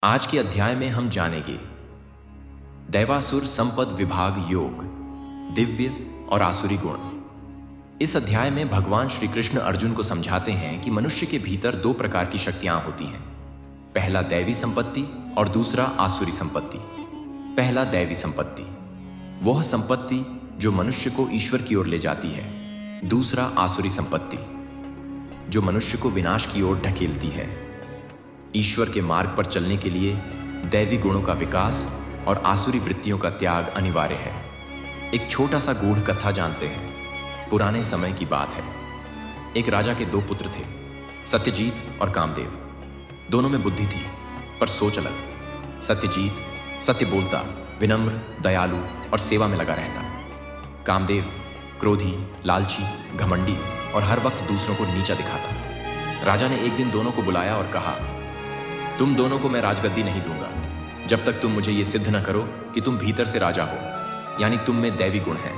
आज के अध्याय में हम जानेंगे दैवासुर संपद विभाग योग, दिव्य और आसुरी गुण। इस अध्याय में भगवान श्री कृष्ण अर्जुन को समझाते हैं कि मनुष्य के भीतर दो प्रकार की शक्तियां होती हैं, पहला दैवी संपत्ति और दूसरा आसुरी संपत्ति। पहला दैवी संपत्ति, वह संपत्ति जो मनुष्य को ईश्वर की ओर ले जाती है। दूसरा आसुरी संपत्ति, जो मनुष्य को विनाश की ओर ढकेलती है। ईश्वर के मार्ग पर चलने के लिए दैवी गुणों का विकास और आसुरी वृत्तियों का त्याग अनिवार्य है। एक छोटा सा गूढ़ कथा जानते हैं। पुराने समय की बात है। एक राजा के दो पुत्र थे, सत्यजीत और कामदेव। दोनों में बुद्धि थी, पर सोच अलग। सत्यजीत सत्य बोलता, विनम्र, दयालु और सेवा में लगा रहता। कामदेव क्रोधी, लालची, घमंडी और हर वक्त दूसरों को नीचा दिखाता। राजा ने एक दिन दोनों को बुलाया और कहा, तुम दोनों को मैं राजगद्दी नहीं दूंगा जब तक तुम मुझे यह सिद्ध न करो कि तुम भीतर से राजा हो, यानी तुम में दैवी गुण हैं।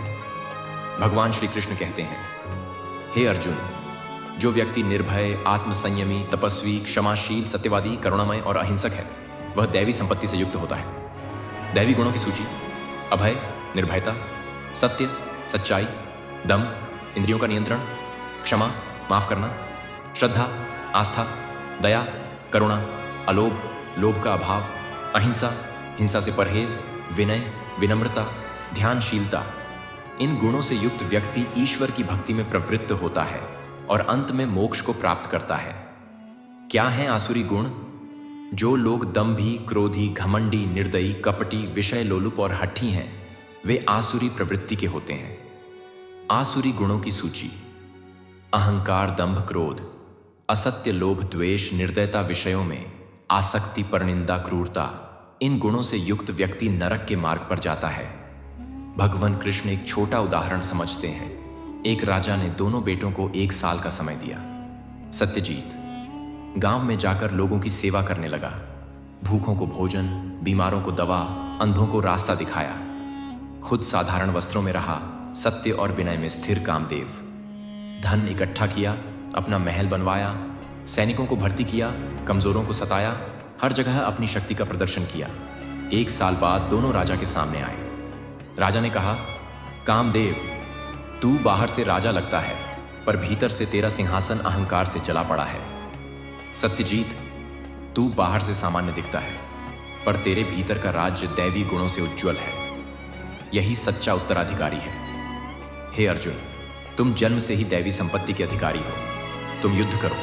भगवान श्री कृष्ण कहते हैं, हे अर्जुन, जो व्यक्ति निर्भय, आत्मसंयमी, तपस्वी, क्षमाशील, सत्यवादी, करुणामय और अहिंसक है, वह दैवी संपत्ति से युक्त होता है। दैवी गुणों की सूची: अभय, निर्भयता, सत्य, सच्चाई, दम, इंद्रियों का नियंत्रण, क्षमा, माफ करना, श्रद्धा, आस्था, दया, करुणा, अलोभ, लोभ का अभाव, अहिंसा, हिंसा से परहेज, विनय, विनम्रता, ध्यानशीलता। इन गुणों से युक्त व्यक्ति ईश्वर की भक्ति में प्रवृत्त होता है और अंत में मोक्ष को प्राप्त करता है। क्या हैं आसुरी गुण? जो लोग दंभी, क्रोधी, घमंडी, निर्दयी, कपटी, विषय लोलुप और हठी हैं, वे आसुरी प्रवृत्ति के होते हैं। आसुरी गुणों की सूची: अहंकार, दंभ, क्रोध, असत्य, लोभ, द्वेष, निर्दयता, विषयों में आसक्ति, परनिंदा, क्रूरता। इन गुणों से युक्त व्यक्ति नरक के मार्ग पर जाता है। भगवान कृष्ण एक छोटा उदाहरण समझते हैं। एक राजा ने दोनों बेटों को 1 साल का समय दिया। सत्यजीत गांव में जाकर लोगों की सेवा करने लगा। भूखों को भोजन, बीमारों को दवा, अंधों को रास्ता दिखाया। खुद साधारण वस्त्रों में रहा। सत्य और विनय में स्थिर कामदेव धन इकट्ठा किया, अपना महल बनवाया, सैनिकों को भर्ती किया, कमजोरों को सताया, हर जगह अपनी शक्ति का प्रदर्शन किया। 1 साल बाद दोनों राजा के सामने आए। राजा ने कहा, कामदेव, तू बाहर से राजा लगता है, पर भीतर से तेरा सिंहासन अहंकार से जला पड़ा है। सत्यजीत, तू बाहर से सामान्य दिखता है, पर तेरे भीतर का राज्य दैवी गुणों से उज्ज्वल है। यही सच्चा उत्तराधिकारी है। हे अर्जुन, तुम जन्म से ही दैवी संपत्ति के अधिकारी हो। तुम युद्ध करो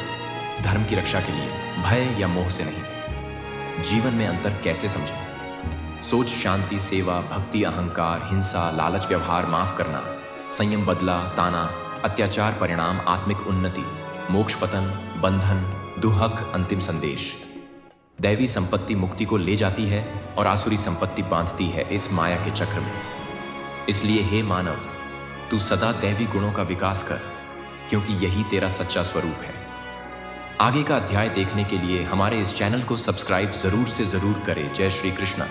धर्म की रक्षा के लिए, भय या मोह से नहीं। जीवन में अंतर कैसे समझें? सोच, शांति, सेवा, भक्ति, अहंकार, हिंसा, लालच, व्यवहार, माफ करना, संयम, बदला, ताना, अत्याचार, परिणाम, आत्मिक उन्नति, मोक्ष, पतन, बंधन, दुहक, अंतिम संदेश। दैवी संपत्ति मुक्ति को ले जाती है और आसुरी संपत्ति बांधती है इस माया के चक्र में। इसलिए हे मानव, तू सदा दैवी गुणों का विकास कर, क्योंकि यही तेरा सच्चा स्वरूप है। आगे का अध्याय देखने के लिए हमारे इस चैनल को सब्सक्राइब जरूर से जरूर करें। जय श्री कृष्ण।